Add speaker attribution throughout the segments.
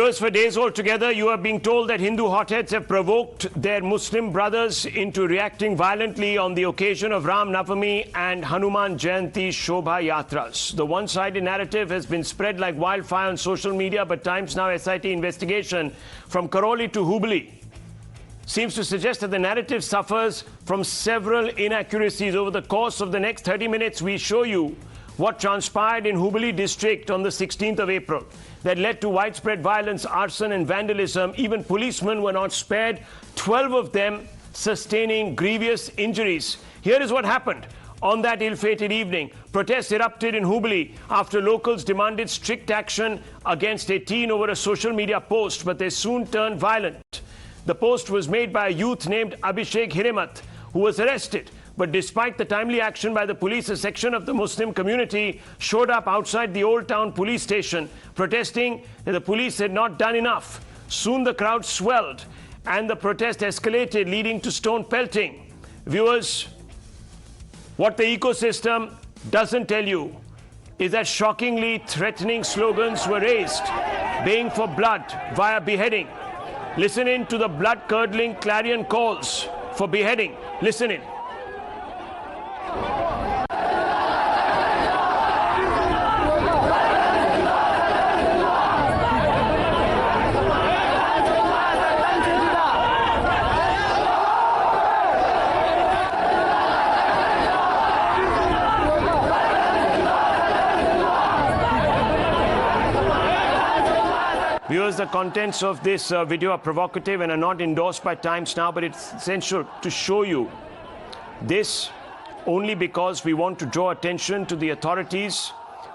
Speaker 1: Viewers, for days altogether, you are being told that Hindu hotheads have provoked their Muslim brothers into reacting violently on the occasion of Ram Navami and Hanuman Jayanti Shobha Yatras. The one-sided narrative has been spread like wildfire on social media, but Times Now SIT investigation from Karoli to Hubballi seems to suggest that the narrative suffers from several inaccuracies. Over the course of the next 30 minutes, we show you what transpired in Hubballi district on the 16th of April that led to widespread violence, arson and vandalism. Even policemen were not spared, 12 of them sustaining grievous injuries. Here is what happened. On that ill-fated evening, protests erupted in Hubballi after locals demanded strict action against a teen over a social media post, but they soon turned violent. The post was made by a youth named Abhishek Hiremat, who was arrested. But despite the timely action by the police, a section of the Muslim community showed up outside the Old Town police station, protesting that the police had not done enough. Soon the crowd swelled and the protest escalated, leading to stone pelting. Viewers, what the ecosystem doesn't tell you is that shockingly threatening slogans were raised, baying for blood via beheading. Listen in to the blood-curdling clarion calls for beheading. Listen in. Viewers, the contents of this video are provocative and are not endorsed by Times Now, but it's essential to show you this only because we want to draw attention to the authorities,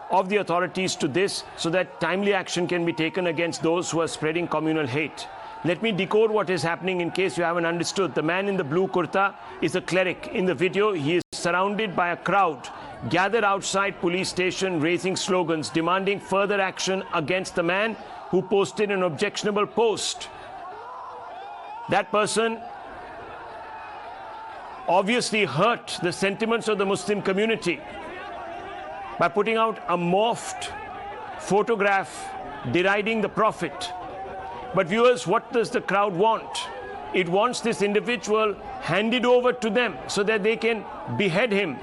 Speaker 1: to this, so that timely action can be taken against those who are spreading communal hate. Let me decode what is happening in case you haven't understood. The man in the blue kurta is a cleric. In the video, he is surrounded by a crowd gathered outside police station, raising slogans, demanding further action against the man who posted an objectionable post. That person obviously hurt the sentiments of the Muslim community by putting out a morphed photograph deriding the Prophet. But viewers, what does the crowd want? It wants this individual handed over to them so that they can behead him.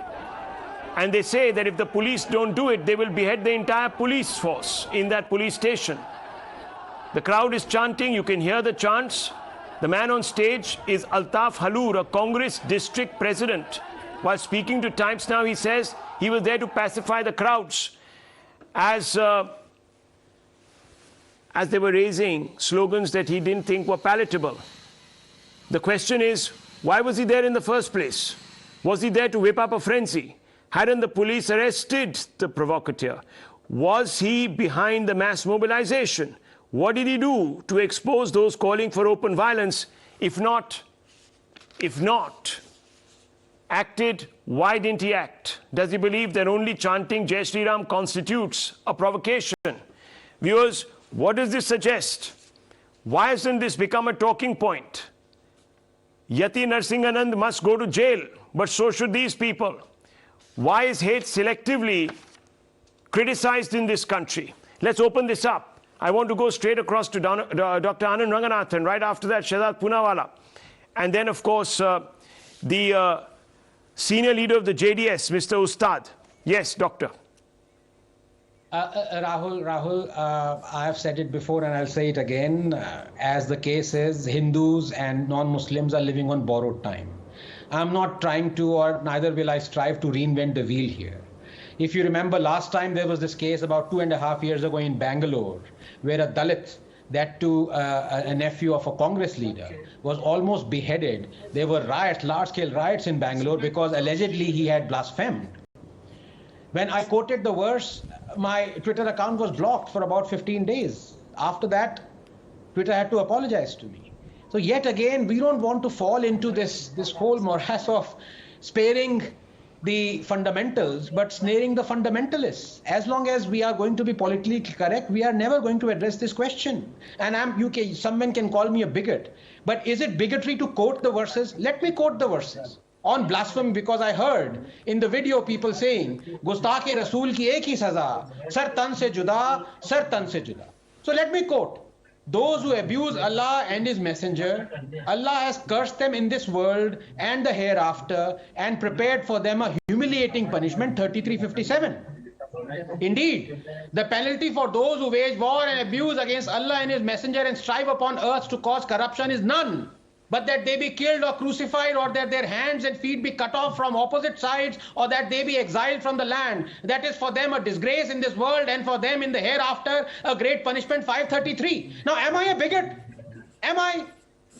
Speaker 1: And they say that if the police don't do it, they will behead the entire police force in that police station. The crowd is chanting, you can hear the chants. The man on stage is Altaf Haloor, a Congress district president. While speaking to Times Now, he says he was there to pacify the crowds as they were raising slogans that he didn't think were palatable. The question is, why was he there in the first place? Was he there to whip up a frenzy? Hadn't the police arrested the provocateur? Was he behind the mass mobilization? What did he do to expose those calling for open violence? If not acted, why didn't he act? Does he believe that only chanting Jai Shri Ram constitutes a provocation? Viewers, what does this suggest? Why hasn't this become a talking point? Yati Narsinganand must go to jail, but so should these people. Why is hate selectively criticized in this country? Let's open this up. I want to go straight across to Dr. Anand Ranganathan. Right after that, Shehzad Poonawala. And then, of course, the senior leader of the JDS, Mr. Ustad. Yes, Doctor.
Speaker 2: Rahul, I have said it before and I'll say it again. As the case is, Hindus and non-Muslims are living on borrowed time. I'm not trying to, or neither will I strive to reinvent the wheel here. If you remember last time, there was this case about 2.5 years ago in Bengaluru, where a Dalit, that too a nephew of a Congress leader, was almost beheaded. There were riots, large-scale riots in Bengaluru because allegedly he had blasphemed. When I quoted the verse, my Twitter account was blocked for about 15 days. After that, Twitter had to apologize to me. So yet again, we don't want to fall into this whole morass of sparing the fundamentals, but snaring the fundamentalists. As long as we are going to be politically correct, we are never going to address this question. And someone can call me a bigot, but is it bigotry to quote the verses? Let me quote the verses on blasphemy, because I heard in the video people saying, Gustakh-e-Rasool ki ek hi saza, sar tan se juda, sar tan se juda. So let me quote. Those who abuse Allah and His Messenger, Allah has cursed them in this world and the hereafter and prepared for them a humiliating punishment, 3357. Indeed, the penalty for those who wage war and abuse against Allah and His Messenger and strive upon earth to cause corruption is none, but that they be killed or crucified, or that their hands and feet be cut off from opposite sides, or that they be exiled from the land. That is for them a disgrace in this world, and for them in the hereafter a great punishment, 533. Now, am I a bigot? Am I?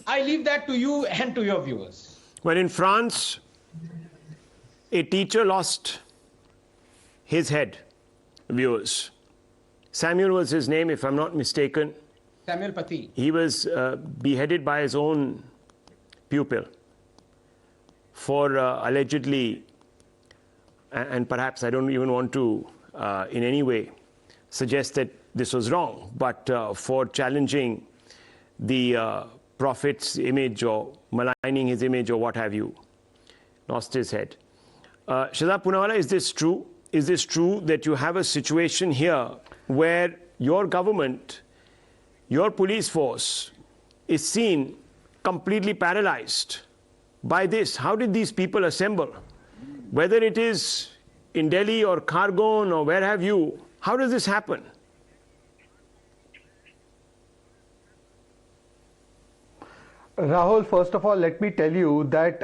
Speaker 2: I leave that to you and to your viewers.
Speaker 1: Well, in France, a teacher lost his head, viewers. Samuel was his name, if I'm not mistaken.
Speaker 2: Samuel Paty.
Speaker 1: He was beheaded by his own pupil for allegedly, and perhaps I don't even want to in any way suggest that this was wrong, but for challenging the Prophet's image or maligning his image or what have you, lost his head. Shehzad Poonawalla, is this true? Is this true that you have a situation here where your government, your police force is seen completely paralyzed by this? How did these people assemble? Whether it is in Delhi or Khargon or where have you, how does this happen?
Speaker 3: Rahul, first of all, let me tell you that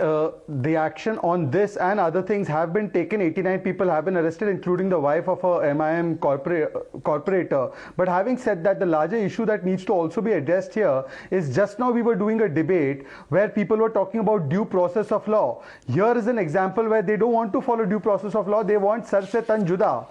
Speaker 3: the action on this and other things have been taken. 89 people have been arrested, including the wife of a MIM corporator. But having said that, the larger issue that needs to also be addressed here is, just now we were doing a debate where people were talking about due process of law. Here is an example where they don't want to follow due process of law. They want sar se tan juda.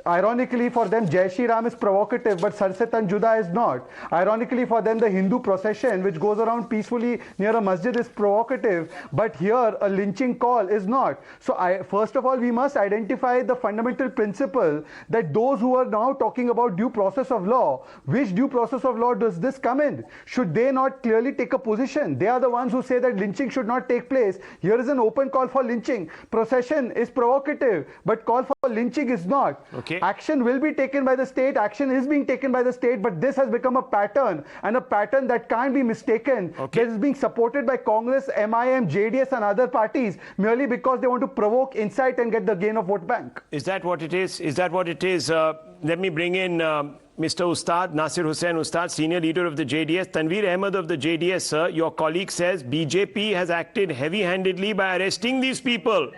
Speaker 3: Ironically for them, Jai Shri Ram is provocative, but sar se tan juda is not. Ironically for them, the Hindu procession, which goes around peacefully near a masjid, is provocative, but here a lynching call is not. So first of all, we must identify the fundamental principle that those who are now talking about due process of law, which due process of law does this come in? Should they not clearly take a position? They are the ones who say that lynching should not take place. Here is an open call for lynching. Procession is provocative, but call for lynching is not.
Speaker 1: Okay.
Speaker 3: Action will be taken by the state, action is being taken by the state, but this has become a pattern, and a pattern that can't be mistaken.
Speaker 1: Okay.
Speaker 3: That is being supported by Congress, MIM, JDS and other parties merely because they want to provoke, incite and get the gain of vote bank.
Speaker 1: Is that what it is? Is that what it is? Let me bring in Mr. Ustad, Nasir Hussain Ustad, senior leader of the JDS. Tanveer Ahmed of the JDS, sir, your colleague says BJP has acted heavy-handedly by arresting these people.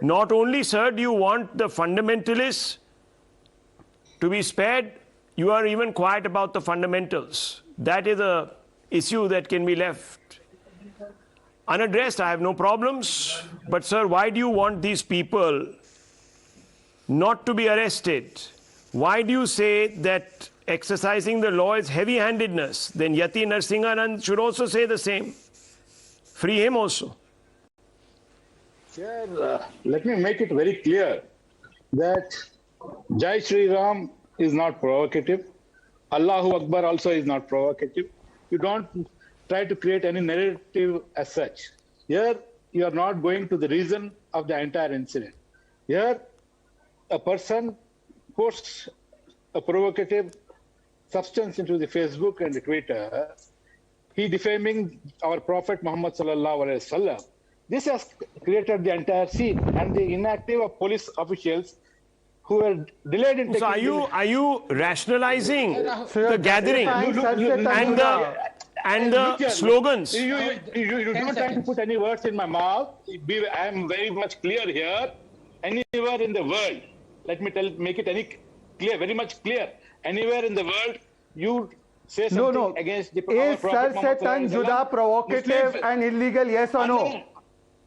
Speaker 1: Not only, sir, do you want the fundamentalists to be spared, you are even quiet about the fundamentals. That is a issue that can be left unaddressed. I have no problems. But, sir, why do you want these people not to be arrested? Why do you say that exercising the law is heavy-handedness? Then Yati Narsinganand should also say the same. Free him also.
Speaker 4: Sir, let me make it very clear that Jai Shri Ram is not provocative. Allahu Akbar also is not provocative. You don't try to create any narrative as such. Here, you are not going to the reason of the entire incident. Here, a person posts a provocative substance into the Facebook and the Twitter. He defaming our Prophet Muhammad sallallahu alaihi wasallam. This has created the entire scene, and the inactive of police officials who were delayed in taking.
Speaker 1: So are you rationalizing the gathering and the slogans?
Speaker 4: You don't try to put any words in my mouth. I am very much clear here. Anywhere in the world, let me make it very much clear. Anywhere in the world, you say something against the Prophet.
Speaker 3: Is sar se tan juda provocative and illegal? Yes or no?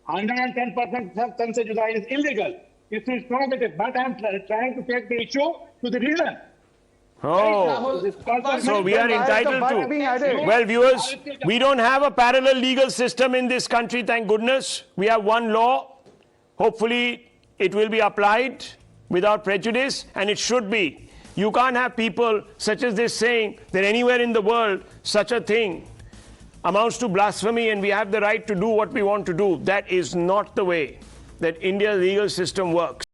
Speaker 4: 110% tan se juda is illegal. It is provocative, but I am trying to take the issue to the reason.
Speaker 1: Oh, so we are entitled to. Well, viewers, we don't have a parallel legal system in this country, thank goodness. We have one law. Hopefully, it will be applied without prejudice, and it should be. You can't have people such as this saying that anywhere in the world such a thing amounts to blasphemy and we have the right to do what we want to do. That is not the way that India's legal system works.